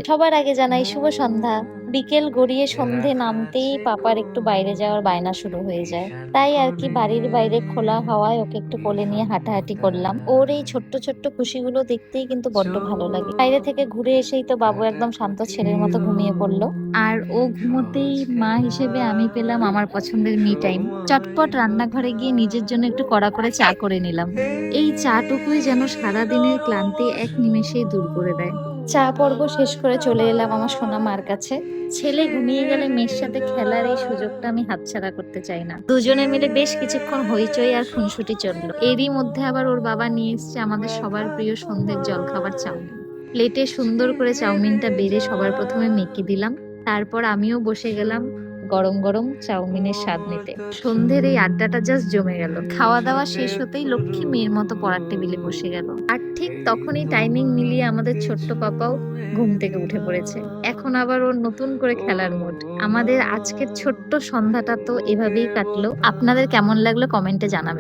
সবার আগে জানাই শুভ সন্ধ্যা। বিকেল গড়িয়ে সন্ধে নামতেই পাপার একটু বাইরে যাওয়ার বায়না শুরু হয়ে যায়। তাই আর কি বাড়ির বাইরে খোলা হাওয়ায় ওকে একটু কোলে নিয়ে হাঁটাহাঁটি করলাম। ওর এই ছোট্ট ছোট্ট খুশিগুলো দেখতেই কিন্তু বড্ড ভালো লাগে। বাইরে থেকে ঘুরে এসেই তো বাবু একদম শান্ত ছেলের মতো ঘুমিয়ে পড়লো। আর ও ঘুমোতেই মা হিসেবে আমি পেলাম আমার পছন্দের মি টাইম। চটপট রান্নাঘরে গিয়ে নিজের জন্য একটু কড়া করে চা করে নিলাম। এই চাটুকুই যেন সারাদিনের ক্লান্তি এক নিমেষেই দূর করে দেয়। চা পর্ব শেষ করে চলে এলাম আমার সোনা মার কাছে। ছেলে ঘুমিয়ে গেলে মেয়ের সাথে খেলার এই সুযোগটা আমি হাতছাড়া করতে চাই না। দুজনে মিলে বেশ কিছুক্ষণ হইচই আর খুনসুটি চললো। এরই মধ্যে আবার ওর বাবা নিয়ে এসেছে আমাদের সবার প্রিয় সন্ধ্যের জলখাবার চাউমিন। প্লেটে সুন্দর করে চাউমিনটা বেড়ে সবার প্রথমে মেখে দিলাম। তারপর আমিও বসে গেলাম গরম গরম চাউমিনের স্বাদ নিতে। সন্ধ্যের এই আড্ডাটা জাস্ট জমে গেল। খাওয়া দাওয়া শেষ হতেই লক্ষ্মী মেয়ের মতো পড়ার টেবিলে বসে গেল। আর ঠিক তখনই টাইমিং মিলিয়ে আমাদের ছোট্ট পাপাও ঘুম থেকে উঠে পড়েছে। এখন আবার ওর নতুন করে খেলার মুড। আমাদের আজকের ছোট্ট সন্ধ্যাটা তো এভাবেই কাটলো। আপনাদের কেমন লাগলো কমেন্টে জানাবেন।